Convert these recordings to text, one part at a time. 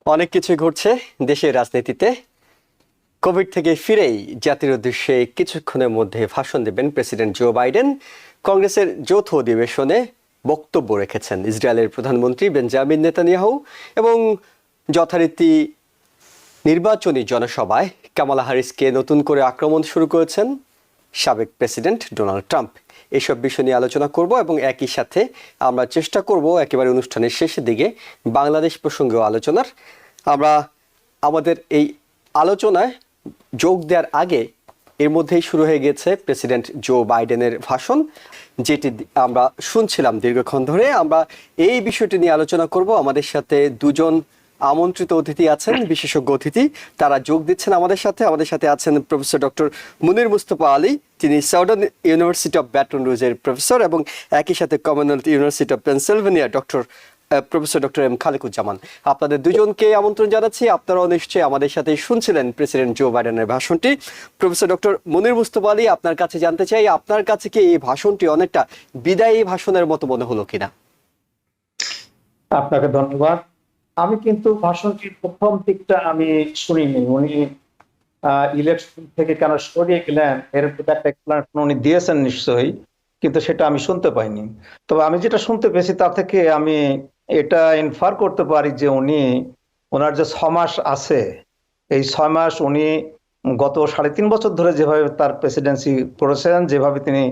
অনেক কিছু ঘটছে দেশের রাজনীতিতে। কোভিড থেকে ফিরেই জাতির উদ্দেশ্যে কিছুক্ষণের মধ্যে ভাষণ দেবেন প্রেসিডেন্ট জো বাইডেন। কংগ্রেসের যৌথ অধিবেশনে বক্তব্য রেখেছেন ইসরায়েলের প্রধানমন্ত্রী বেঞ্জামিন নেতানিয়াহু এবং যথারীতি নির্বাচনী জনসভায় কামালা হ্যারিসকে নতুন করে আক্রমণ শুরু করেছেন সাবেক প্রেসিডেন্ট ডোনাল্ড ট্রাম্প। এসব বিষয় নিয়ে আলোচনা করব এবং একই সাথে আমরা চেষ্টা করব একেবারে অনুষ্ঠানের শেষের দিকে বাংলাদেশ প্রসঙ্গেও আলোচনার। আমরা আমাদের এই আলোচনায় যোগ দেওয়ার আগে এর মধ্যেই শুরু হয়ে গেছে প্রেসিডেন্ট জো বাইডেনের ভাষণ, যেটি আমরা শুনছিলাম দীর্ঘক্ষণ ধরে। আমরা এই বিষয়টি নিয়ে আলোচনা করব। আমাদের সাথে দুজন আমন্ত্রিত অতিথি আছেন, বিশেষজ্ঞ অতিথি, তারা যোগ দিচ্ছেন আমাদের সাথে। আমাদের সাথে আছেন প্রফেসর ডক্টর মুনির মুস্তফা আলী, তিনি সাউদার্ন ইউনিভার্সিটি অফ ব্যাটন রুজের প্রফেসর, এবং একই সাথে commonwealth university of Pennsylvania professor doctor M Khalequzzaman. আপনাদের দুজনকে আমন্ত্রণ জানাচ্ছি। আপনারাও নিশ্চয়ই আমাদের সাথে শুনছিলেন প্রেসিডেন্ট জো বাইডেনের ভাষণটি। প্রফেসর ডক্টর মুনির মুস্তফা আলী, আপনার কাছে জানতে চাই, আপনার কাছে কি এই ভাষণটি অনেকটা বিদায়ী ভাষণের মতো মনে হলো কিনা? আপনাকে ধন্যবাদ। আমি কিন্তু ভাষণটির প্রথম দিকটা আমি শুনিনি। উনি ইলেকশন থেকে কেন সরিয়ে গেলেন এর একটা এক্সপ্লেনেশন উনি দিয়েছেন নিশ্চয়ই, কিন্তু সেটা আমি শুনতে পাইনি। তবে আমি যেটা শুনতে পেয়েছি তার থেকে আমি এটা ইনফার করতে পারি যে ওনার যে 6 মাস আছে, এই 6 মাস উনি গত 3.5 বছর ধরে যেভাবে তার প্রেসিডেন্সি করেছেন, যেভাবে তিনি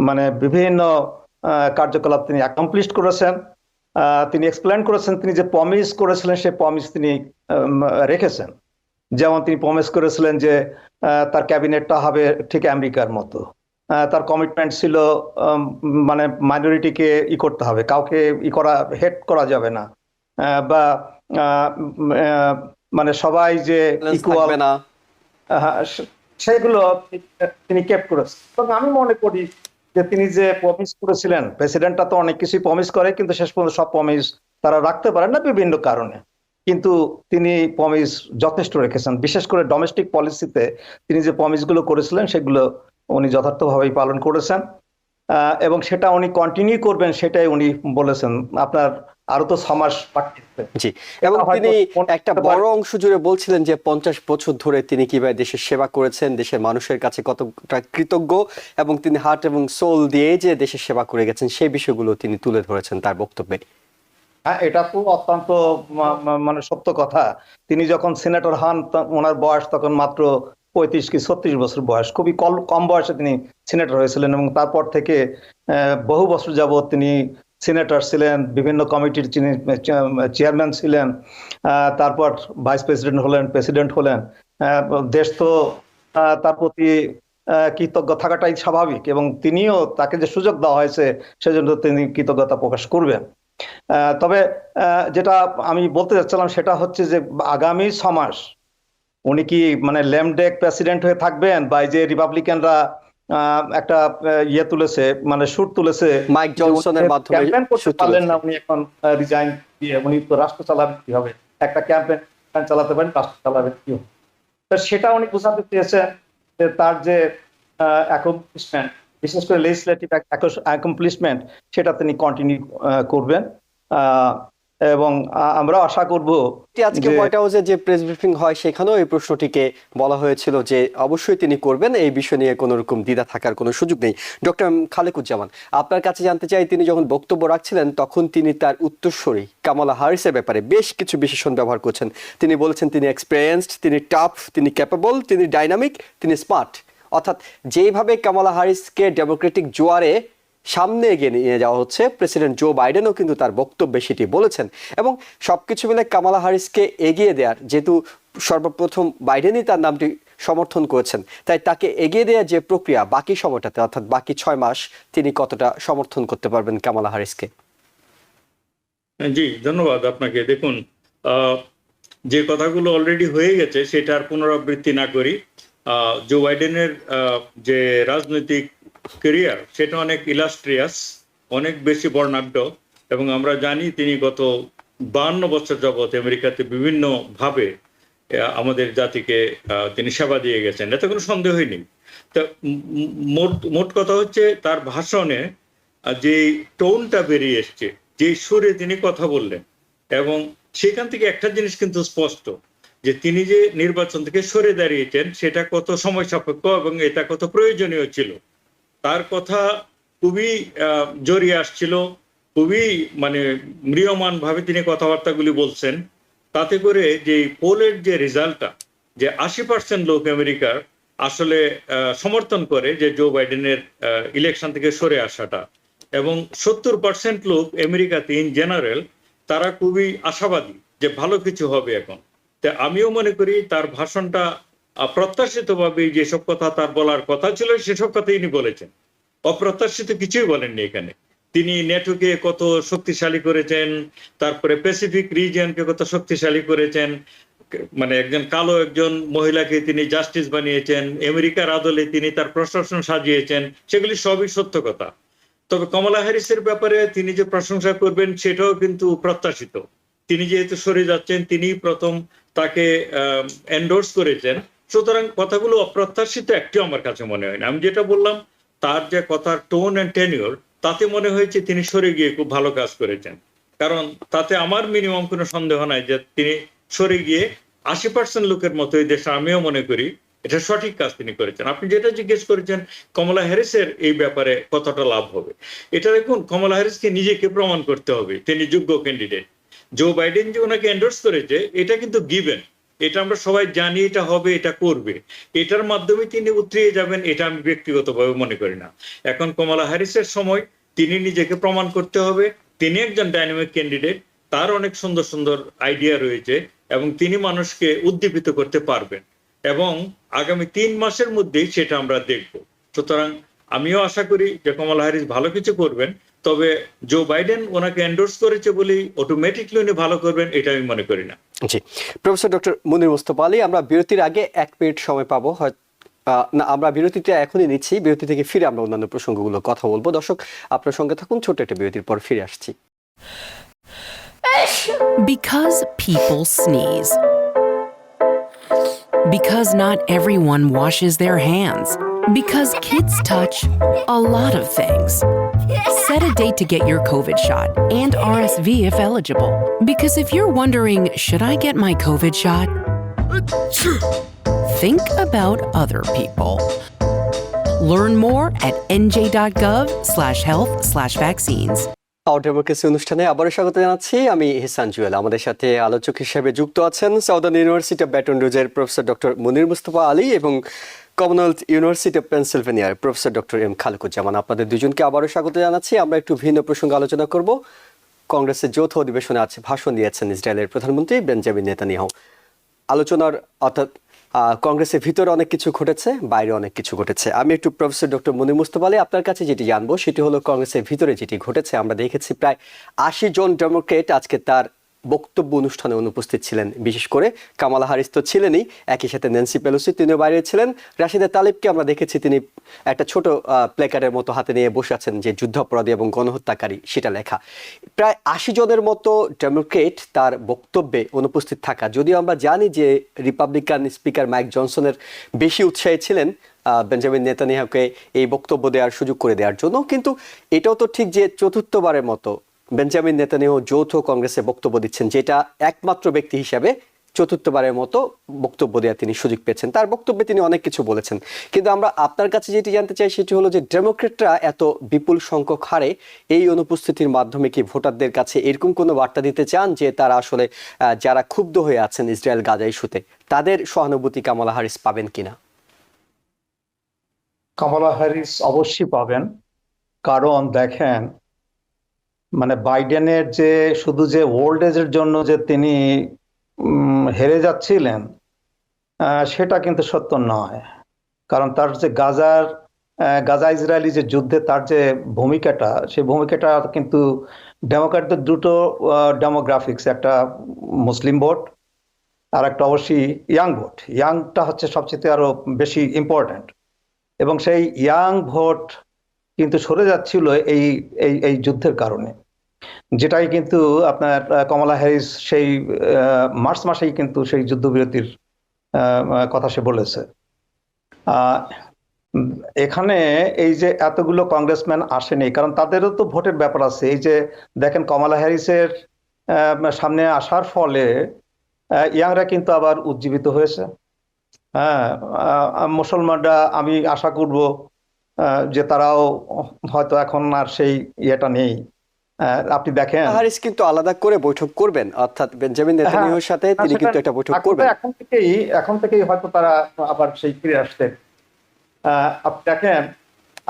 মানে বিভিন্ন কার্যকলাপ তিনি অ্যাকমপ্লিশ করেছেন, তিনি এক্সপ্লেন করেছেন, তিনি যে প্রমিস করেছিলেন সেই প্রমিস তিনি রেখেছেন। যেমন তিনি প্রমিস করেছিলেন যে তার ক্যাবিনেটটা হবে ঠিক আমেরিকার মতো। তার কমিটমেন্ট ছিল মানে মাইনরিটিকে করতে হবে, কাউকে হেড করা যাবে না, বা মানে সবাই যে ইকুয়াল, সেগুলো তিনি কেপ করেছেন। তবে আমি মনে করি যে তিনি যে প্রমিস করেছিলেন, প্রেসিডেন্টটা তো অনেক কিছুই প্রমিস করে, কিন্তু শেষ পর্যন্ত সব প্রমিস তারা রাখতে পারেন না বিভিন্ন কারণে। কিন্তু তিনি প্রমিস যথেষ্ট রেখেছেন, বিশেষ করে ডোমেস্টিক পলিসিতে তিনি যে প্রমিসগুলো করেছিলেন সেগুলো উনি যথার্থভাবেই পালন করেছেন, এবং সেটা উনি কন্টিনিউ করবেন সেটাই উনি বলেছেন। আপনার আরো তো 6 মাস বাকি আছে। জি, এবং তিনি একটা বড় অংশ জুড়ে বলছিলেন যে 50 বছর ধরে তিনি কিভাবে দেশের সেবা করেছেন, দেশের মানুষের কাছে কতটা কৃতজ্ঞ, এবং তিনি হার্ট এবং সোল দিয়ে যে দেশের সেবা করে গেছেন সেই বিষয়গুলো তিনি তুলে ধরেছেন তার বক্তব্যে। হ্যাঁ, এটা তো অত্যন্ত মানে সত্য কথা। তিনি যখন সিনেটর হন ওনার বয়স তখন মাত্র 35 কি 36 বছর বয়স, খুবই কম বয়সে তিনি সিনেটর হয়েছিলেন, এবং তারপর থেকে বহু বছর যাবৎ তিনি সিনেটর ছিলেন, বিভিন্ন কমিটির তিনি চেয়ারম্যান ছিলেন, তারপর ভাইস প্রেসিডেন্ট হলেন, প্রেসিডেন্ট হলেন। দেশ তো তার প্রতি কৃতজ্ঞ থাকাটাই স্বাভাবিক, এবং তিনিও তাকে যে সুযোগ দেওয়া হয়েছে সেজন্য তিনি কৃতজ্ঞতা প্রকাশ করবেন। তবে যেটা আমি বলতে যাচ্ছিলাম সেটা হচ্ছে যে আগামী 6 মাস উনি কি মানে ল্যামডেক প্রেসিডেন্ট হয়ে থাকবেন, বা এই যে রিপাবলিকানরা একটা তুলেছে, মানে সুর তুলেছে মাইক জনসনের মাধ্যমে ক্যাম্পেইন করতে পারলেন না, উনি এখন রিজাইন দিয়ে উনি তো রাষ্ট্র চালাবেন কিভাবে, একটা ক্যাম্পেইন চালাতে পারেন, রাষ্ট্র চালাবেন কিভাবে। তো সেটা উনি বোঝাতে চেয়েছেন যে তার যে অ্যাকমপ্লিশমেন্ট, বিশেষ করে লেজিসলেটিভ অ্যাকমপ্লিশমেন্ট, সেটা তিনি কন্টিনিউ করবেন, এবং আমরা আশা করব। আজকে হোয়াইট হাউসে যে প্রেস ব্রিফিং হয় সেখানেও এই প্রশ্নটিকে বলা হয়েছিল যে অবশ্যই তিনি করবেন, এই বিষয় নিয়ে কোনো রকম দ্বিধা থাকার কোনো সুযোগ নেই। ডক্টর খালেকুজ্জামান, আপনার কাছে জানতে চাই, তিনি যখন বক্তব্য রাখছিলেন তখন তিনি তার উত্তরসূরি কামালা হ্যারিসের ব্যাপারে বেশ কিছু বিশেষণ ব্যবহার করছেন। তিনি বলেছেন তিনি এক্সপেরিয়েন্সড, তিনি টাফ, তিনি ক্যাপেবল, তিনি ডাইনামিক, তিনি স্মার্ট। অর্থাৎ যেইভাবে কামালা হ্যারিসকে ডেমোক্রেটিক জোয়ারে সামনে এগিয়ে নিয়ে যাওয়া হচ্ছে, প্রেসিডেন্ট জো বাইডেনও কিন্তু তার বক্তব্যে সেটি বলেছেন। এবং সবকিছু মিলে কামালা হ্যারিসকে এগিয়ে দেওয়ার, যেহেতু সর্বপ্রথম বাইডেনই তার নামটি সমর্থন করেছেন, তাই তাকে এগিয়ে দেওয়ার যে প্রক্রিয়া বাকি সময়টাতে, অর্থাৎ বাকি 6 মাস, তিনি কতটা সমর্থন করতে পারবেন কামালা হ্যারিসকে? জি, ধন্যবাদ আপনাকে। দেখুন, যে কথাগুলো অলরেডি হয়ে গেছে সেটার পুনরাবৃত্তি না করি। জো বাইডেনের যে রাজনৈতিক ক্যারিয়ার সেটা অনেক ইলাস্ট্রিয়াস, অনেক বেশি বর্ণাঢ্য, এবং আমরা জানি তিনি গত 52 বছর যাবৎ আমেরিকাতে বিভিন্ন ভাবে আমাদের জাতিকে তিনি সেবা দিয়ে গেছেন, এতে কোনো সন্দেহই নেই। তা মোট কথা হচ্ছে তার ভাষণে যে টোনটা বেরিয়ে এসছে, যে সুরে তিনি কথা বললেন, এবং সেখান থেকে একটা জিনিস কিন্তু স্পষ্ট, যে তিনি যে নির্বাচন থেকে সরে দাঁড়িয়েছেন সেটা কত সময় সাপেক্ষ এবং এটা কত প্রয়োজনীয় ছিল। তার কথা খুবই জড়িয়ে আসছিল, খুবই মানে ম্রিয়মান ভাবে তিনি কথাবার্তাগুলি বলছেন। তাতে করে যে পোলের যে রেজাল্টটা, যে 80% লোক আমেরিকার আসলে সমর্থন করে যে জো বাইডেনের ইলেকশন থেকে সরে আসাটা, এবং 70% লোক আমেরিকাতে ইন জেনারেল তারা খুবই আশাবাদী যে ভালো কিছু হবে এখন। তা আমিও মনে করি তার ভাষণটা অপ্রত্যাশিতভাবে যেসব কথা তার বলার কথা ছিল সেসব কথা তিনি বলেছেন। অপ্রত্যাশিত কিছুই বলেননি এখানে। তিনি নেটোকে কত শক্তিশালী করেছেন, তারপরে প্যাসিফিক রিজিয়নকে কত শক্তিশালী করেছেন, মানে একজন কালো একজন মহিলাকে তিনি জাস্টিস বানিয়েছেন, আমেরিকার আদলে তিনি তার প্রশাসন সাজিয়েছেন, সেগুলি সবই সত্য কথা। তবে কমলা হ্যারিসের ব্যাপারে তিনি যে প্রশংসা করবেন সেটাও কিন্তু প্রত্যাশিত। তিনি যেহেতু সরে যাচ্ছেন, তিনি প্রথম তাকে এন্ডোর্স করেছেন, সুতরাং কথাগুলো অপ্রত্যাশিত একটিও আমার কাছে মনে হয় না। আমি যেটা বললাম, তার যে কথার টোন এন্ড টেনিওর, তাতে মনে হয়েছে তিনি সরে গিয়ে খুব ভালো কাজ করেছেন। কারণ তাতে আমার মিনিমাম কোনো সন্দেহ নাই যে তিনি সরে গিয়ে 80% লোকের মতো এই দেশে, আমিও মনে করি এটা সঠিক কাজ তিনি করেছেন। আপনি যেটা জিজ্ঞেস করেছেন কমলা হ্যারিসের এই ব্যাপারে কতটা লাভ হবে, এটা দেখুন কমলা হ্যারিসকে নিজেকে প্রমাণ করতে হবে তিনি যোগ্য ক্যান্ডিডেট। জো বাইডেন যে ওনাকে এন্ডোর্স করেছে এটা কিন্তু গিভেন, এটা আমরা সবাই জানি, এটা হবে, এটা করবে, এটার মাধ্যমে তিনি উতরিয়ে যাবেন, এটা আমি ব্যক্তিগতভাবে মনে করি না। এখন কমলা হ্যারিসের সময় তিনি নিজেকে প্রমাণ করতে হবে। তিনি একজন ডাইনামিক ক্যান্ডিডেট, তার অনেক সুন্দর সুন্দর আইডিয়া রয়েছে এবং তিনি মানুষকে উদ্দীপিত করতে পারবেন, এবং আগামী 3 মাসের মধ্যেই সেটা আমরা দেখব। সুতরাং আমিও আশা করি যে কমলা হ্যারিস ভালো কিছু করবেন। তবে জো বাইডেন ওনাকে এন্ডোর্স করেছে বলেই অটোমেটিকলি উনি ভালো করবেন এটা আমি মনে করি না। জি, প্রফেসর ডক্টর মুনির মুস্তফা আলী, আমরা বিরতির আগে 1 মিনিট সময় পাবো, না আমরা বিরতিটা এখনই নিচ্ছি, বিরতি থেকে ফিরে আমরা অন্যান্য প্রসঙ্গগুলো কথা বলবো। দর্শক আপনার সঙ্গে থাকুন, ছোট একটা বিরতির পর ফিরে আসছি। Because people sneeze. Because not everyone washes their hands. Because kids touch a lot of things. Set a date to get your COVID shot and RSV if eligible. Because if you're wondering, should I get my COVID shot? Think about other people. Learn more at nj.gov/health/vaccines. Hour democracy অনুষ্ঠানে আবারও স্বাগত জানাচ্ছি। আমি ইহসান জুয়েল। আমাদের সাথে আলোচক হিসেবে যুক্ত আছেন সাউদার্ন ইউনিভার্সিটি অফ ব্যাটন রুজের প্রফেসর ডক্টর মুনির মুস্তফা আলী এবং কমনওয়েলথ ইউনিভার্সিটি অফ পেনসিলভেনিয়ার প্রফেসর ডক্টর এম খালেকুজ্জামান। আপনাদের দুজনকে আবারও স্বাগত জানাচ্ছি। আমরা একটু ভিন্ন প্রসঙ্গে আলোচনা করব। কংগ্রেসের যৌথ অধিবেশনে আজ ভাষণ দিয়েছেন ইসরায়েলের প্রধানমন্ত্রী বেঞ্জামিন নেতানিয়াহু। আলোচনার অর্থাৎ কংগ্রেসের ভিতরে অনেক কিছু ঘটেছে, বাইরে অনেক কিছু ঘটেছে। আমি একটু প্রফেসর ডক্টর মুনির মুস্তফা আলী আপনার কাছে যেটি জানবো সেটি হলো কংগ্রেসের ভিতরে যেটি ঘটেছে। আমরা দেখেছি প্রায় 80 জন ডেমোক্রেট আজকে তার বক্তব্য অনুষ্ঠানে অনুপস্থিত ছিলেন। বিশেষ করে কামালা হারিস তো ছিলেনই, একই সাথে ন্যান্সি পেলোসি তিনিও বাইরে ছিলেন। রাশিদা তালিবকে আমরা দেখেছি তিনি একটা ছোট প্লেকার্ডের মতো হাতে নিয়ে বসে আছেন যে যুদ্ধাপরাধী এবং গণহত্যাকারী সেটা লেখা। প্রায় 80 জনের মতো ডেমোক্রেট তার বক্তব্যে অনুপস্থিত থাকা, যদিও আমরা জানি যে রিপাবলিকান স্পিকার মাইক জনসনের বেশি উৎসাহী ছিলেন বেঞ্জামিন নেতানিয়াহুকে এই বক্তব্য দেওয়ার সুযোগ করে দেওয়ার জন্য, কিন্তু এটাও তো ঠিক যে চতুর্থবারের মতো বেঞ্জামিন নেতানিয়াহু যৌথ কংগ্রেসে বক্তব্য দিচ্ছেন, যেটা একমাত্র ব্যক্তি হিসাবে চতুর্থবারের মতো বক্তব্য দেওয়ার তিনি সুযোগ পেয়েছেন। তার বক্তব্যে তিনি অনেক কিছু বলেছেন, কিন্তু আমরা আপনার কাছে যেটি জানতে চাই সেটি হলো যে ডেমোক্রেটরা এত বিপুল সংখ্যক হারে এই অনুপস্থিতির মাধ্যমে কি ভোটারদের কাছে এরকম কোনো বার্তা দিতে চান যে তারা আসলে যারা ক্ষুব্ধ হয়ে আছেন ইসরায়েল গাজা ইস্যুতে তাদের সহানুভূতি কামালা হারিস পাবেন কিনা? কামালা হ্যারিস অবশ্যই পাবেন, কারণ দেখেন মানে বাইডেনের যে শুধু যে ওল্ড এজের জন্য যে তিনি হেরে যাচ্ছিলেন সেটা কিন্তু সত্য নয়। কারণ তার যে গাজা ইসরায়েলি যে যুদ্ধে তার যে ভূমিকাটা, সেই ভূমিকাটা কিন্তু ডেমোক্র্যাটদের দুটো ডেমোগ্রাফিক্স, একটা মুসলিম ভোট আর একটা অবশ্যই ইয়াং ভোট। ইয়াংটা হচ্ছে সবচেয়ে আরো বেশি ইম্পর্ট্যান্ট, এবং সেই ইয়াং ভোট কিন্তু সরে যাচ্ছিল এই এই এই যুদ্ধের কারণে, যেটাই কিন্তু আপনার কমলা হ্যারিস সেই মার্চ মাসেই কিন্তু সেই যুদ্ধবিরতির কথা সে বলেছে। এখানে এই যে এতগুলো কংগ্রেসম্যান আসেনি, কারণ তাদেরও তো ভোটের ব্যাপার আছে। এই যে দেখেন কমলা হ্যারিসের সামনে আসার ফলে ইয়াংরা কিন্তু আবার উজ্জীবিত হয়েছে। হ্যাঁ, মুসলমানরা আমি আশা করব যে তারাও হয়তো এখন আর সেই ইয়েটা নেই। আপনি দেখেন, হারিস কিন্তু আলাদা করে বৈঠক করবেন, অর্থাৎ বেঞ্জামিন হ্যাঁ, নেতানিয়াহুর সাথে তিনি সেটা কিন্তু একটা বৈঠক এখন তো করবেন। এখন থেকেই হয়তো তারা আবার সেই ফিরে আসতে। আপনি দেখেন,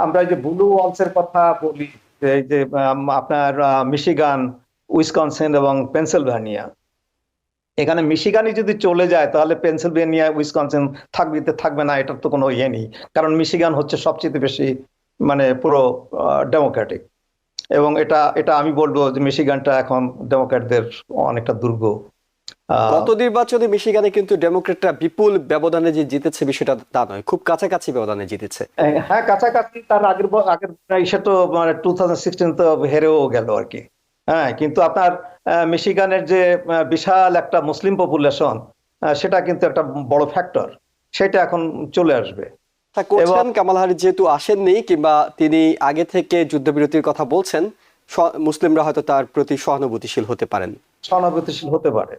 আমরা এই যে ব্লু ওয়ালসের কথা বলি, যে এই যে আপনার মিশিগান, উইসকনসিন এবং পেনসিলভানিয়া, এখানে মিশিগানই যদি চলে যায় তাহলে পেনসিলভেনিয়া, উইসকনসিন থাকবে না, এটার তো কোনো ইয়ে নেই। কারণ মিশিগান হচ্ছে সবচেয়ে বেশি মানে পুরো ডেমোক্রেটিক, এবং এটা এটা আমি বলবো যে মিশিগানটা এখন ডেমোক্র্যাটদের অনেকটা দুর্গ। গত নির্বাচনে মিশিগানে কিন্তু ডেমোক্রেটরা বিপুল ব্যবধানে যে জিতেছে বিষয়টা তা নয়, খুব কাছাকাছি ব্যবধানে জিতেছে। হ্যাঁ, কাছাকাছি, তার আগের ইসে তো মানে 2016 তো হেরেও গেল আর কি। হ্যাঁ, কিন্তু আপনার মিশিগানের যে বিশাল একটা মুসলিম পপুলেশন, সেটা কিন্তু একটা বড় ফ্যাক্টর, সেটা এখন চলে আসবে। তা করছেন কামাল হারিস যেহেতু আসেননি, কিংবা তিনি আগে থেকে যুদ্ধবিরতির কথা বলছেন, মুসলিমরা হয়তো তার প্রতি সহানুভূতিশীল হতে পারেন। সহানুভূতিশীল হতে পারে,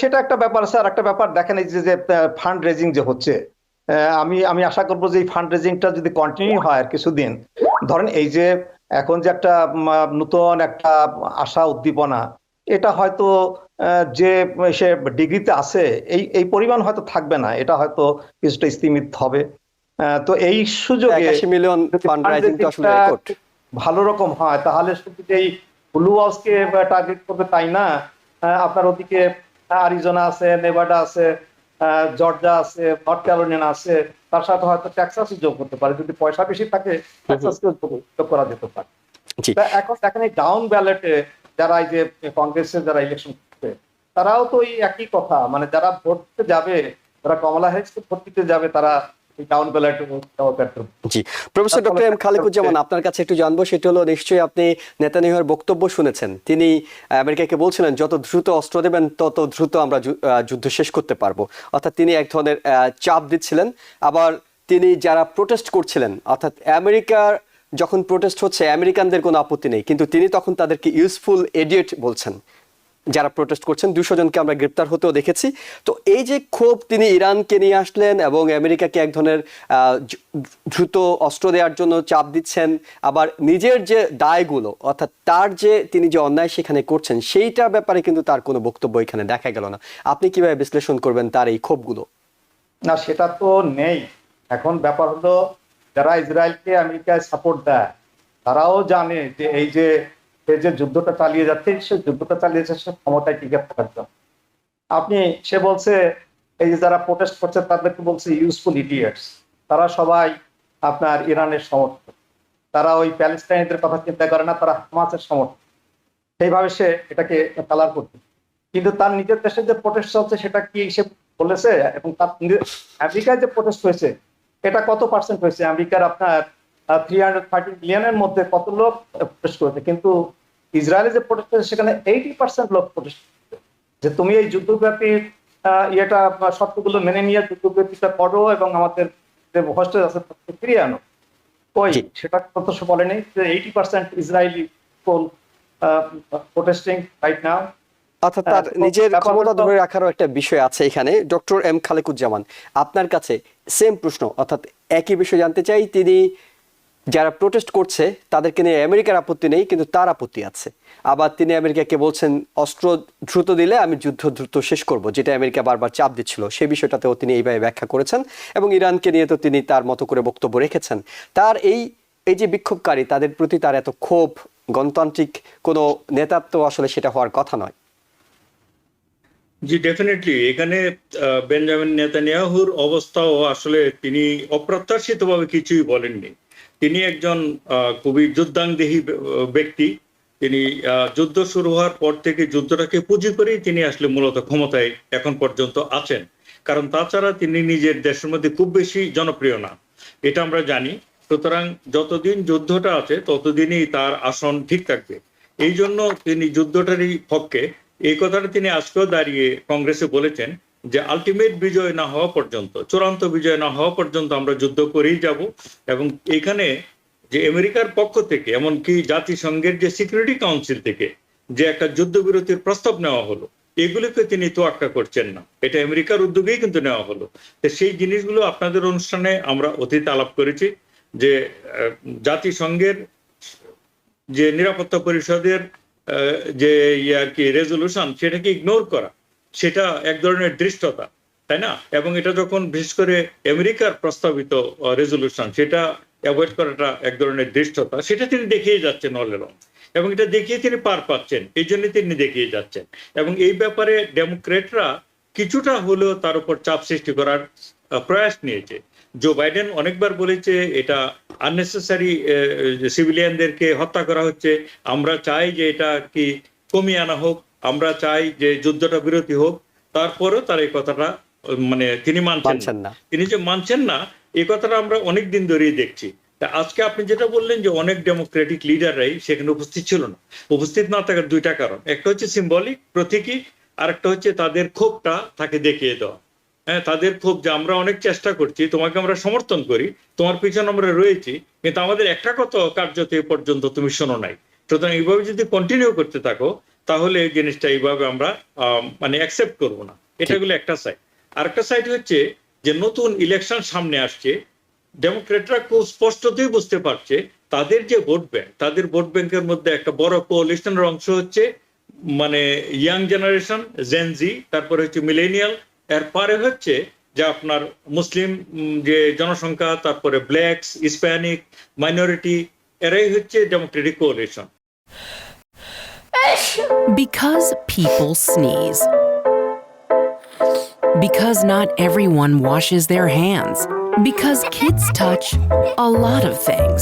সেটা একটা ব্যাপার আছে। আর একটা ব্যাপার দেখেন, এই যে ফান্ড রেজিং যে হচ্ছে, আমি আশা করবো যে এই ফান্ড রেজিংটা যদি কন্টিনিউ হয় আর কিছুদিন, ধরেন এই যে এখন যে একটা নতুন একটা আশা উদ্দীপনা, এটা হয়তো যে সে ডিগ্রিতে আছে এই পরিমাণ হয়তো থাকবে না, এটা হয়তো কিছুটা স্তিমিত হবে। তো এই সুযোগে 81 মিলিয়ন যদি ফান্ড fund রাইজিং তো আসলে raising টা রেকর্ড। ভালো রকম হয়, তাহলে শুধু যে এই ব্লু ওয়ালসকে টার্গেট করবে তাই না। আপনার ওদিকে আরিজোনা আছে, নেভাডা আছে, জর্জিয়া আছে, নর্থ ক্যারোলিনা আছে, তার সাথে হয়তো টেক্সাসও যোগ করতে পারে। যদি পয়সা বেশি থাকে টেক্সাসকেও যোগ করা যেতে পারে। জি, তা এখন দেখেন এই ডাউন ব্যালটে যারা এই যে কংগ্রেসের যারা ইলেকশন করছে, তারাও তো এই একই কথা, মানে যারা ভোট দিতে যাবে, যারা কমলা হ্যারিসকে ভোট দিতে যাবে, তারা এই ডাউন ব্যালটে জি। প্রফেসর ডক্টর এম খালেকুজ্জামান, আপনার কাছে একটু জানবো, সেটা হলো নিশ্চয়ই আপনি নেতানিয়াহুর বক্তব্য শুনেছেন। তিনি আমেরিকাকে বলছিলেন যত দ্রুত অস্ত্র দেবেন তত দ্রুত আমরা যুদ্ধ শেষ করতে পারবো, অর্থাৎ তিনি এক ধরনের চাপ দিচ্ছিলেন। আবার তিনি যারা প্রোটেস্ট করছিলেন, অর্থাৎ আমেরিকার যখন প্রোটেস্ট হচ্ছে আমেরিকানদের কোনো আপত্তি নেই, কিন্তু তিনি তখন তাদেরকে ইউজফুল এডিয়েট বলছেন। যারা প্রোটেস্ট করছেন 200 জনকে আমরা গ্রেপ্তার হতেও দেখেছি। তো এই যে ক্ষোভ, তিনি ইরানকে নিয়ে আসলেন এবং আমেরিকাকে এক ধরনের দ্রুত অস্ত্র দেওয়ার জন্য চাপ দিচ্ছেন, আবার নিজের যে দায়গুলো, অর্থাৎ তার যে তিনি যে অন্যায় সেখানে করছেন সেইটার ব্যাপারে কিন্তু তার কোনো বক্তব্য এখানে দেখা গেল না। আপনি কিভাবে বিশ্লেষণ করবেন তার এই ক্ষোভগুলো? না, সেটা তো নেই। এখন ব্যাপার হলো, যারা ইসরায়েলকে আমেরিকায় সাপোর্ট দেয়, তারাও জানে যে এই যে সে যে যুদ্ধটা চালিয়ে যাচ্ছে, সে যুদ্ধটা চালিয়ে যাচ্ছে সে ক্ষমতায় টিকে থাকার জন্য। সে বলছে এই যে যারা প্রোটেস্ট করছে তাদেরকে বলছে ইউজফুল ইডিয়েটস, তারা সবাই আপনার ইরানের সমর্থক, তারা ওই প্যালেস্টাইনিদের কথা চিন্তা করে না, তারা হামাসের সমর্থক। সেইভাবে সে এটাকে কালার করছে। কিন্তু তার নিজের দেশে যে প্রোটেস্ট চলছে সেটা কি সে বলেছে? এবং তার আমেরিকায় যে প্রোটেস্ট হয়েছে এটা কত পার্সেন্ট হয়েছে? আমেরিকার আপনার 330 মিলিয়নের মধ্যে কত লোক প্রোটেস্ট করেছে, কিন্তু ইসরায়েলে যে প্রোটেস্ট হয়েছে সেখানে 80% লোক প্রোটেস্ট করেছে যে তুমি এই যুদ্ধব্যাপী ইয়েটা শর্তগুলো মেনে নিয়ে যুদ্ধব্যাপীটা করো এবং আমাদের যে হোস্টেজ আছে তাকে ফিরিয়ে আনো। ওই সেটা কত বলেনি যে 80% Israeli people protesting right now. অর্থাৎ তার নিজের ক্ষমতা ধরে রাখারও একটা বিষয় আছে এখানে। ডক্টর এম খালেকুজ্জামান, আপনার কাছে সেম প্রশ্ন, অর্থাৎ একই বিষয় জানতে চাই। তিনি যারা প্রোটেস্ট করছে তাদেরকে নিয়ে আমেরিকার আপত্তি নেই, কিন্তু তার আপত্তি আছে। আবার তিনি আমেরিকাকে বলছেন অস্ত্র দ্রুত দিলে আমি যুদ্ধ দ্রুত শেষ করব, যেটা আমেরিকা বারবার চাপ দিচ্ছিল, সেই বিষয়টাতেও তিনি এইভাবে ব্যাখ্যা করেছেন। এবং ইরানকে নিয়ে তো তিনি তার মতো করে বক্তব্য রেখেছেন। তার এই যে বিক্ষোভকারী, তাদের প্রতি তার এত ক্ষোভ, গণতান্ত্রিক কোনো নেতাত্ব আসলে সেটা হওয়ার কথা নয়। জি, ডেফিনেটলি এখানে বেঞ্জামিন নেতানিয়াহুর অবস্থাও আসলে তিনি অপ্রত্যাশিতভাবে কিছুই বলেননি। তিনি একজন খুবই যুদ্ধাংদেহী ব্যক্তি। তিনি যুদ্ধ শুরু হওয়ার পর থেকে যুদ্ধটাকে পুঁজি করেই তিনি আসলে মূলত ক্ষমতায় এখন পর্যন্ত আছেন। কারণ তাছাড়া তিনি নিজের দেশের মধ্যে খুব বেশি জনপ্রিয় না, এটা আমরা জানি। সুতরাং যতদিন যুদ্ধটা আছে ততদিনই তার আসন ঠিক থাকবে। এই জন্য তিনি যুদ্ধটারই পক্ষে। এই কথাটা তিনি আজকেও দাঁড়িয়ে কংগ্রেসে বলেছেন যে আলটিমেট বিজয় না হওয়া পর্যন্ত, চূড়ান্ত বিজয় না হওয়া পর্যন্ত আমরা যুদ্ধ করেই যাব। এবং এখানে যে আমেরিকার পক্ষ থেকে, এমনকি জাতিসংঘের যে সিকিউরিটি কাউন্সিল থেকে যে একটা যুদ্ধবিরতির প্রস্তাব নেওয়া হলো, এগুলিকে তিনি তোয়াক্কা করছেন না। এটা আমেরিকার উদ্যোগেই কিন্তু নেওয়া হলো। তো সেই জিনিসগুলো আপনাদের অনুষ্ঠানে আমরা অতীতে আলাপ করেছি যে জাতিসংঘের যে নিরাপত্তা পরিষদের যে আর কি রেজলিউশন, সেটাকে ইগনোর করা, সেটা এক ধরনের ধৃষ্টতা, তাই না? এবং এটা যখন বিশেষ করে আমেরিকার প্রস্তাবিত রেজলিউশন, সেটা অ্যাভয়েড করাটা এক ধরনের ধৃষ্টতা, সেটা তিনি দেখিয়ে যাচ্ছেন অল এলং, এবং এটা দেখিয়ে তিনি পার পাচ্ছেন, এই জন্য তিনি দেখিয়ে যাচ্ছেন। এবং এই ব্যাপারে ডেমোক্রেটরা কিছুটা হলেও তার উপর চাপ সৃষ্টি করার প্রয়াস নিয়েছে। জো বাইডেন অনেকবার বলেছে এটা আননেসেসারি সিভিলিয়ানদেরকে হত্যা করা হচ্ছে, আমরা চাই যে এটা কি কমিয়ে আনা হোক, আমরা চাই যে যুদ্ধটা বিরতি হোক। তারপরেও তার এই কথাটা মানে তিনি মানছেন না। তিনি যে মানছেন না, এই কথাটা আমরা অনেক দিন ধরেই দেখছি। তা আজকে আপনি যেটা বললেন যে অনেক ডেমোক্রেটিক লিডাররাই সেখানে উপস্থিত ছিল না, উপস্থিত না থাকার দুইটা কারণ, একটা হচ্ছে সিম্বলিক, প্রতীকী, আর একটা হচ্ছে তাদের ক্ষোভটা তাকে দেখিয়ে দেওয়া। হ্যাঁ, তাদের ক্ষোভ যে আমরা অনেক চেষ্টা করছি, তোমাকে আমরা সমর্থন করি, তোমার পিছনে আমরা রয়েছি, কিন্তু আমাদের একটা কথা কার্যত এ পর্যন্ত তুমি শোনো নাই। সুতরাং এইভাবে যদি কন্টিনিউ করতে থাকো, তাহলে এই জিনিসটা এইভাবে আমরা মানে অ্যাকসেপ্ট করবো না। এটা হলো একটা সাইড। আর একটা সাইড হচ্ছে যে নতুন ইলেকশন সামনে আসছে, ডেমোক্রেটরা খুব স্পষ্টতই বুঝতে পারছে তাদের যে ভোট ব্যাংক, তাদের ভোট ব্যাংকের মধ্যে একটা বড় কোয়ালিশনের অংশ হচ্ছে মানে ইয়াং জেনারেশন, জেনজি, তারপরে হচ্ছে মিলেনিয়াল, এর পরে হচ্ছে যে আপনার মুসলিম যে জনসংখ্যা, তারপরে ব্ল্যাকস, হিস্প্যানিক, মাইনরিটি, এরাই হচ্ছে Democratic coalition. Because people sneeze. Because not everyone washes their hands. Because kids touch a lot of things.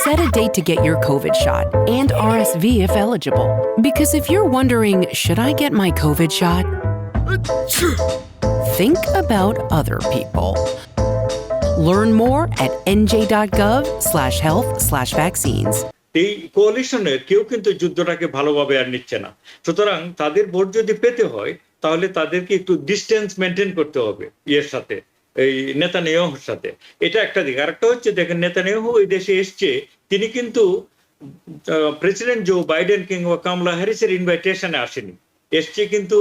Set a date to get your COVID shot and RSV if eligible. Because if you're wondering, should I get my COVID shot? Think about other people. Learn more at nj.gov/health/vaccines. এই কোয়ালিশনের কেউ কিন্তু যুদ্ধটাকে ভালোভাবে আর নিচ্ছে না। সুতরাং তাদের vote যদি পেতে হয়, তাহলে তাদেরকে একটু ডিস্টেন্স মেনটেন করতে হবে ইয়ের সাথে, এই নেতানিয়াহুর সাথে। এটা একটা দিক। আর একটা হচ্ছে দেখেন, নেতানিয়াহু এই দেশে এসছে, তিনি কিন্তু প্রেসিডেন্ট জো বাইডেন কিংবা কামলা হ্যারিসের ইনভাইটেশনে আসেনি, এসছে কিন্তু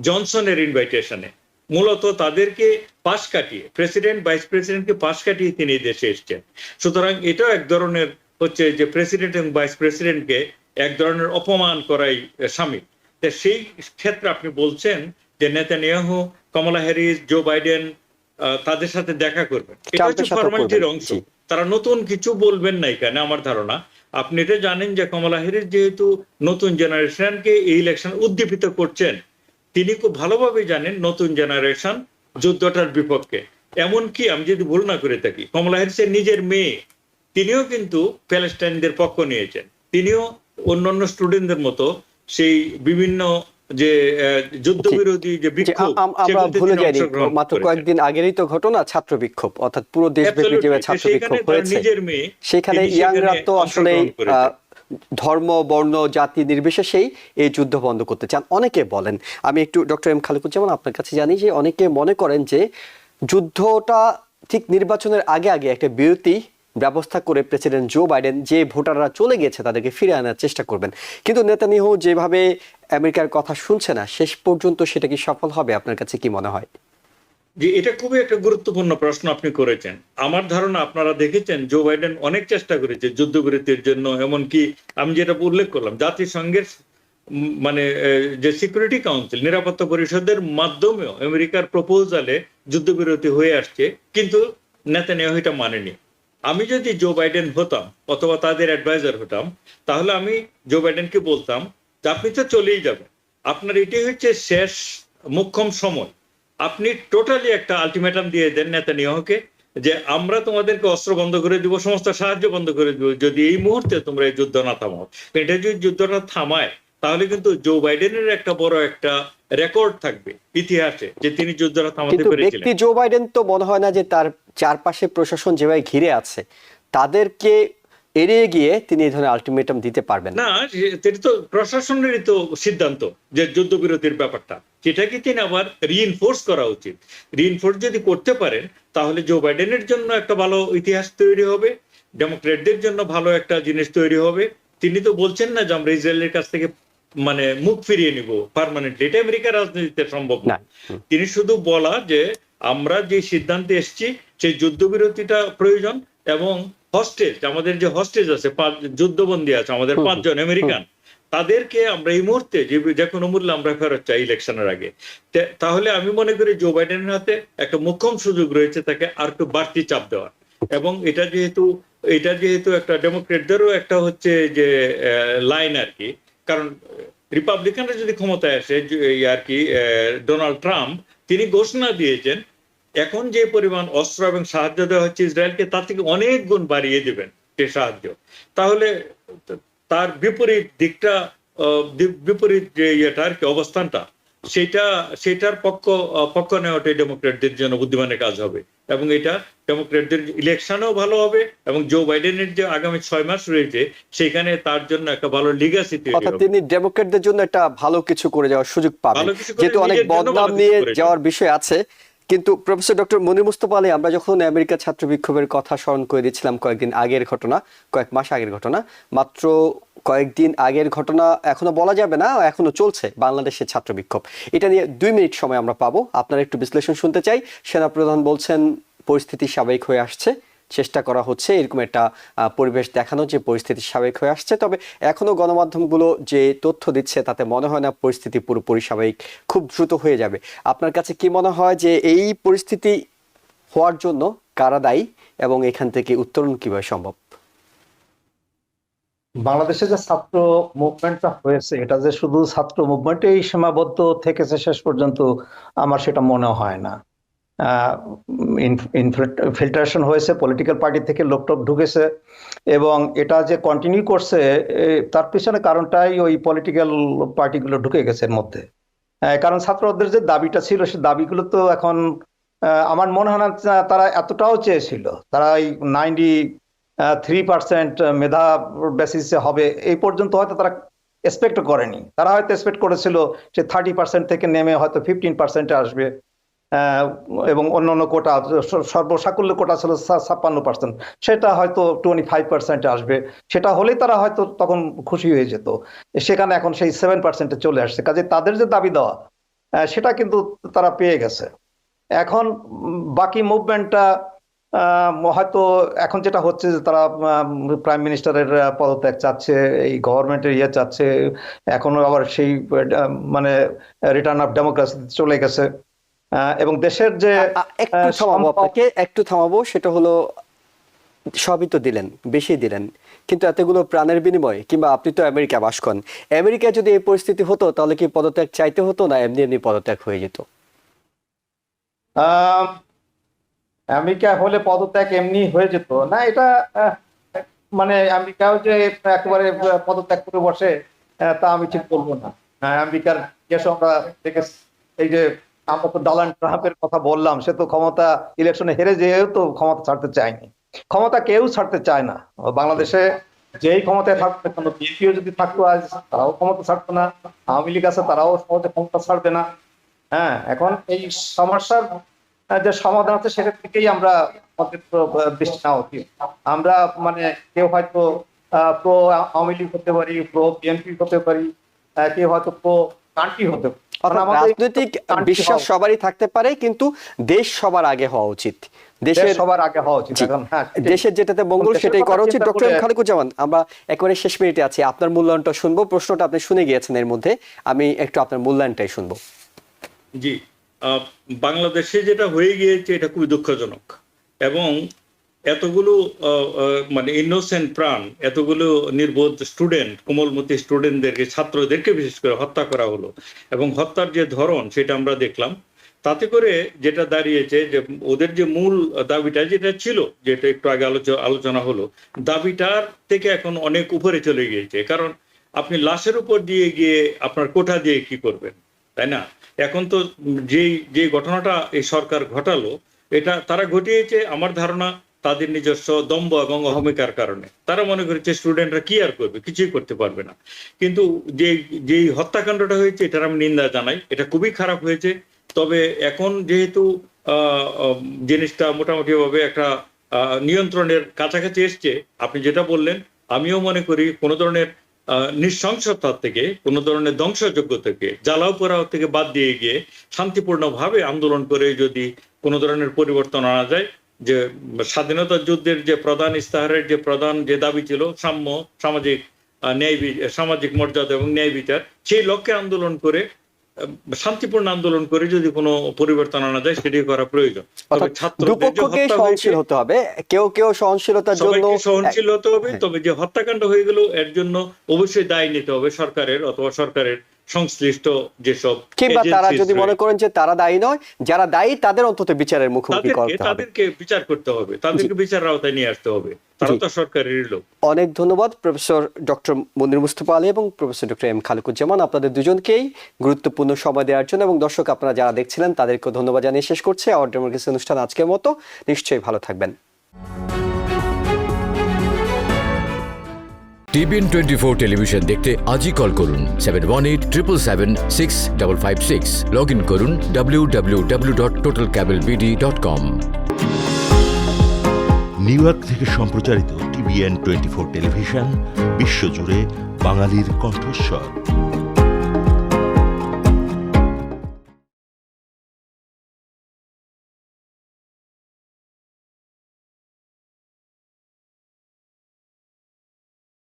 জনসনের ইনভাইটেশনে। মূলত তাদেরকে পাশ কাটিয়ে, প্রেসিডেন্ট ভাইস প্রেসিডেন্টকে পাশ কাটিয়ে তিনি দেশে এসছেন। সুতরাং এটাও এক ধরনের হচ্ছে যে প্রেসিডেন্ট এবং ভাইস প্রেসিডেন্টকে এক ধরনের অপমান করাই শামিল। তো সেই ক্ষেত্রে আপনি বলছেন যে নেতানিয়াহু, কমলা হ্যারিস, জো বাইডেন তাদের সাথে দেখা করবেন, এটা হচ্ছে ফরমালিটির অংশ। তারা নতুন কিছু বলবেন না এখানে, আমার ধারণা। আপনি এটা জানেন যে কমলা হ্যারিস যেহেতু নতুন জেনারেশনকে এই ইলেকশন উদ্দীপিত করছেন, তিনি খুব ভালোভাবে জানেন নতুন জেনারেশন যুদ্ধটার বিপক্ষে। এমনকি আমি যদি ভুল না করে থাকি, কমলা হ্যারিসের নিজের মেয়ে, তিনিও কিন্তু প্যালেস্টাইনদের পক্ষ নিয়েছেন। তিনিও অন্যান্য স্টুডেন্টদের মতো সেই বিভিন্ন যে যুদ্ধবিরোধী যে বিক্ষোভ, আমরা ভুলে যাইনি, মাত্র কয়েকদিন আগেরই তো ঘটনা, ছাত্র বিক্ষোভ, অর্থাৎ পুরো দেশব্যাপী যে ছাত্র বিক্ষোভ হয়েছে, সেখানে ইয়াংরা তো আসলে ধর্ম, বর্ণ, জাতি নির্বিশেষেই এই যুদ্ধ বন্ধ করতে চান অনেকে বলেন। আমি একটু ডক্টর এম খালেকুজ্জামান আপনার কাছে জানি যে অনেকে মনে করেন যে যুদ্ধটা ঠিক নির্বাচনের আগে আগে একটা বিরতি ব্যবস্থা করে প্রেসিডেন্ট জো বাইডেন যে ভোটাররা চলে গেছে তাদেরকে ফিরে আনার চেষ্টা করবেন। কিন্তু নেতানিয়াহু যেভাবে আমেরিকার কথা শুনছে না, শেষ পর্যন্ত সেটা কি সফল হবে? আপনার কাছে কি মনে হয়? যে এটা খুবই একটা গুরুত্বপূর্ণ প্রশ্ন আপনি করেছেন। আমার ধারণা আপনারা দেখেছেন জো বাইডেন অনেক চেষ্টা করেছে যুদ্ধবিরতির জন্য। এমনকি আমি যেটা উল্লেখ করলাম, জাতিসংঘের মানে যে সিকিউরিটি কাউন্সিল, নিরাপত্তা পরিষদের মাধ্যমেও আমেরিকার প্রপোজালে যুদ্ধবিরতি হয়ে আসছে, কিন্তু নেতানিয়াহু এটা মানেনি। আমি যদি জো বাইডেন হতাম অথবা তাদের অ্যাডভাইজার হতাম, তাহলে আমি জো বাইডেনকে বলতাম যে আপনি তো চলেই যাবেন, আপনার এটাই হচ্ছে শেষ মোক্ষম সময়। আপনি টোটালি একটা আলটিমেটাম দিয়ে দেন নেতানিয়াহুকে যে আমরা তোমাদেরকে অস্ত্র বন্ধ করে দিব, সমস্ত সাহায্য বন্ধ করে দিব, যদি এই মুহূর্তে তোমরা এই যুদ্ধ না থামাও। এটা যদি যুদ্ধটা থামায়, তাহলে কিন্তু জো বাইডেনের একটা বড় একটা রেকর্ড থাকবে ইতিহাসে যে তিনি যুদ্ধটা থামাতে পেরেছিলেন। ব্যক্তি জো বাইডেন তো মনে হয় না যে তার চারপাশে প্রশাসন যেভাবে ঘিরে আছে তাদেরকে এড়িয়ে গিয়ে তিনি এই ধরনের আলটিমেটাম দিতে পারবেন না। তিনি তো প্রশাসনেরই তো সিদ্ধান্ত যে যুদ্ধবিরতির ব্যাপারটা, সেটাকে তিনি আবার রিইনফোর্স করা উচিত। রিইনফোর্স যদি করতে পারেন, তাহলে জো বাইডেনের জন্য একটা ভালো ইতিহাস তৈরি হবে, ডেমোক্রেটদের জন্য ভালো একটা জিনিস তৈরি হবে। তিনি তো বলছেন না যে আমরা ইসরায়েলের কাছ থেকে মানে মুখ ফিরিয়ে নিব পার্মানেন্টলি, এটা আমেরিকার রাজনীতিতে সম্ভব না। না। তিনি শুধু বলা যে আমরা যে সিদ্ধান্তে এসেছি সেই যুদ্ধবিরতিটা প্রয়োজন, এবং হস্টেজ, আমাদের যে হস্টেজ আছে, যুদ্ধবন্দী আছে আমাদের 5 জন আমেরিকান, তাদেরকে আমরা এই মুহূর্তে যে কোনো মূল্যে আমরা ফেরত চাই ইলেকশনের আগে। তাহলে আমি মনে করি জো বাইডেনের হাতে একটা মোক্ষম সুযোগ রয়েছে তাকে আর একটু বাড়তি চাপ দেওয়ার। এবং এটা যেহেতু একটা ডেমোক্রেটদেরও একটা হচ্ছে যে লাইন আর কি, কারণ রিপাবলিকানরা যদি ক্ষমতায় আসে আর কি, ডোনাল্ড ট্রাম্প তিনি ঘোষণা দিয়েছেন এখন যে পরিমাণ অস্ত্র এবং সাহায্য দেওয়া হচ্ছে ইসরায়েলকে তার থেকে অনেক গুণ বাড়িয়ে দেবেন সে সাহায্য। তাহলে তার বিপরীত দিকটা, বিপরীত যে ইয়েটা আর কি অবস্থানটা, সেটার পক্ষ নেওয়াটাই ডেমোক্রেটদের জন্য বুদ্ধিমানের কাজ হবে, এবং এটা ডেমোক্রেটদের ইলেকশনেও ভালো হবে, এবং জো বাইডেনের যে আগামী 6 মাস রয়েছে সেখানে তার জন্য একটা ভালো লিগাসি তৈরি অর্থাৎ হবে। তিনি ডেমোক্রেটদের জন্য একটা ভালো কিছু করে যাওয়ার সুযোগ পাবেন, ভালো কিছু করে যেহেতু অনেক নিজের জন্য বদনাম ভালো কিছু নিয়ে করে যাওয়ার বিষয় আছে। কিন্তু প্রফেসর ডক্টর মনির মুস্তফা আলী, আমরা যখন আমেরিকা ছাত্র বিক্ষোভের কথা স্মরণ করে দিচ্ছিলাম, কয়েক মাস আগের ঘটনা, মাত্র কয়েকদিন আগের ঘটনা এখনো বলা যাবে না, এখনো চলছে বাংলাদেশের ছাত্র বিক্ষোভ। এটা নিয়ে 2 মিনিট সময় আমরা পাবো, আপনারা একটু বিশ্লেষণ শুনতে চাই। সেনাপ্রধান বলছেন পরিস্থিতি স্বাভাবিক হয়ে আসছে, চেষ্টা করা হচ্ছে এরকম একটা পরিবেশ দেখানো যে পরিস্থিতি স্বাভাবিক হয়ে আসছে। তবে এখনো গণমাধ্যমগুলো যে তথ্য দিচ্ছে তাতে মনে হয় না পরিস্থিতি পুরোপুরি স্বাভাবিক খুব দ্রুত হয়ে যাবে। আপনার কাছে কি মনে হয় যে এই পরিস্থিতি হওয়ার জন্য কারা দায়ী এবং এখান থেকে উত্তরণ কিভাবে সম্ভব? বাংলাদেশে যে ছাত্র মুভমেন্টটা হয়েছে, এটা যে শুধু ছাত্র মুভমেন্টেই সীমাবদ্ধ থেকেছে শেষ পর্যন্ত, আমার সেটা মনে হয় না। ইনফিল্ট্রেশন হয়েছে, পলিটিক্যাল পার্টি থেকে লোকটোক ঢুকেছে, এবং এটা যে কন্টিনিউ করছে তার পিছনে কারণটাই ওই পলিটিক্যাল পার্টিগুলো ঢুকে গেছে এর মধ্যে। কারণ ছাত্রদের যে দাবিটা ছিল সে দাবিগুলো তো এখন আমার মনে হয় না তারা এতটাও চেয়েছিল। তারা এই 93% মেধা বেসিসে হবে এই পর্যন্ত হয়তো তারা এক্সপেক্ট করেনি। তারা হয়তো এক্সপেক্ট করেছিল যে 30% থেকে নেমে হয়তো 15% আসবে, এবং অন্যান্য কোটা, সর্বসাকুল্য কোটা ছিল 56%, সেটা হয়তো 25% আসবে। সেটা হলেই তারা হয়তো তখন খুশি হয়ে যেত। সেখানে এখন সেই 7% চলে আসছে। কাজে তাদের যে দাবি দেওয়া সেটা কিন্তু তারা পেয়ে গেছে। এখন বাকি মুভমেন্টটা হয়তো এখন যেটা হচ্ছে যে তারা প্রাইম মিনিস্টারের পদত্যাগ চাচ্ছে, এই গভর্নমেন্টের চাচ্ছে, এখনো আবার সেই মানে রিটার্ন অফ ডেমোক্রেসি চলে গেছে, এবং দেশের যে একটু থামাবো, সেটা হলো সবই তো দিলেন, বেশি দিলেন, কিন্তু এতগুলো প্রাণের বিনিময়ে, কিংবা আপনি তো আমেরিকা বাস করেন, আমেরিকায় যদি এই পরিস্থিতি হতো তাহলে কি পদত্যাগ চাইতে হতো না এমনি এমনি পদত্যাগ হয়ে যেত? আমেরিকা হলে পদত্যাগ এমনি হয়ে যেত না, এটা মানে আমেরিকাও যে একেবারে পদত্যাগ করে বসে তা আমি ঠিক বলবো না। আমেরিকার যেসব আমরা দেখেছি, এই যে আমরা তো ডোনাল্ড ট্রাম্পের কথা বললাম, সে তো ক্ষমতা ইলেকশনে হেরে যেয়েও তো ক্ষমতা ছাড়তে চায়নি। ক্ষমতা কেউ ছাড়তে চায় না বাংলাদেশে, যেই ক্ষমতায় থাকতো, কোনো বিএনপিও যদি থাকতো আজ তারাও ক্ষমতা ছাড়তো না, আওয়ামী লীগ আছে তারাও সহজে ক্ষমতা ছাড়বে না। এখন এই সমস্যার যে সমাধান আছে সেটার দিকেই আমরা আমাদের দৃষ্টি নেওয়া উচিত। আমরা মানে কেউ হয়তো প্রো আওয়ামী লীগ হতে পারি, প্রো বিএনপি হতে পারি, কেউ হয়তো প্রো কান্ট্রি হতে পারি। রাজনৈতিক বিশ্বাস সবারই থাকতে পারে, কিন্তু দেশ সবার আগে হওয়া উচিত, দেশের সবার আগে হওয়া উচিত। দেশের যেটাতে মঙ্গল সেটাই করা উচিত। ডক্টর খালিকুজ্জামান, আমরা একেবারে শেষ মিনিটে আছি, আপনার মূল্যায়নটা শুনবো। প্রশ্নটা আপনি শুনে গিয়েছেন, এর মধ্যে আমি একটু আপনার মূল্যায়নটাই শুনবো। জি, বাংলাদেশে যেটা হয়ে গিয়েছে এটা খুবই দুঃখজনক, এবং এতগুলো মানে ইনোসেন্ট প্রাণ, এতগুলো নির্বোধ স্টুডেন্ট, কোমলমতি স্টুডেন্টদেরকে, ছাত্রদেরকে বিশেষ করে হত্যা করা হলো, এবং হত্যার যে ধরন সেটা আমরা দেখলাম। তাতে করে যেটা দাঁড়িয়েছে যে ওদের যে মূল দাবিটা যেটা ছিল, যেটা একটু আগে আলোচনা হলো, দাবিটার থেকে এখন অনেক উপরে চলে গিয়েছে। কারণ আপনি লাশের উপর দিয়ে গিয়ে আপনার কোঠা দিয়ে কি করবেন, তাই না? এখন তো যে ঘটনাটা এই সরকার ঘটালো, এটা তারা ঘটিয়েছে আমার ধারণা তাদের নিজস্ব দম্ভ এবং অহমিকার কারণে। তারা মনে করেছে স্টুডেন্টরা কি আর করবে, কিছুই করতে পারবে না। কিন্তু যে হত্যাকাণ্ডটা হয়েছে এটার আমি নিন্দা জানাই, এটা খুবই খারাপ হয়েছে। তবে এখন যেহেতু জিনিসটা মোটামুটি ভাবে একটা নিয়ন্ত্রণের কাছাকাছি এসছে, আপনি যেটা বললেন, আমিও মনে করি কোনো ধরনের নৃশংসতা থেকে, কোনো ধরনের ধ্বংসযজ্ঞ থেকে, জ্বালাও পোড়াও থেকে বাদ দিয়ে গিয়ে শান্তিপূর্ণভাবে আন্দোলন করে যদি কোনো ধরনের পরিবর্তন আনা যায়, যে স্বাধীনতা যুদ্ধের যে প্রধান ইস্তাহারের যে প্রধান যে দাবি ছিল সাম্য, সামাজিক সামাজিক মর্যাদা এবং ন্যায় বিচার, সেই লক্ষ্যে আন্দোলন করে, শান্তিপূর্ণ আন্দোলন করে যদি কোনো পরিবর্তন আনা যায়, সেটি করা প্রয়োজন। তবে দুপক্ষকে সহনশীল হতে হবে, কেউ সহনশীলতার জন্য সহনশীল হতে হবে। তবে যে হত্যাকাণ্ড হয়ে গেল, এর জন্য অবশ্যই দায় নিতে হবে সরকারের, অথবা সরকারের সংশ্লিষ্ট যেসব, কিংবা তারা যদি মনে করেন যে তারা দায়ী নয়, যারা দায়ী তাদের অন্তত বিচারের মুখোমুখি করতে হবে, তাদেরকে বিচার করতে হবে, তাদেরকে বিচারের আওতায় নিয়ে আসতে হবে। তারা তো সরকারের লোক। অনেক ধন্যবাদ প্রফেসর ডক্টর মনির মুস্তফা আলী এবং প্রফেসর ডক্টর এম খালেকুজ্জামান, আপনাদের দুজনকেই গুরুত্বপূর্ণ সময় দেওয়ার জন্য। এবং দর্শক আপনারা যারা দেখছিলেন তাদেরকে ধন্যবাদ জানিয়ে শেষ করছে আওয়ার ডেমোক্রেসি অনুষ্ঠান আজকের মতো। নিশ্চয়ই ভালো থাকবেন। TBN 24 টেলিভিশন দেখতে আজই কল করুন 7187776556। লগ ইন করুন www.totalcablebd.com। নিউ ইয়র্ক থেকে সম্প্রচারিত TBN 24 টেলিভিশন বিশ্বজুড়ে বাঙালির কণ্ঠস্বর।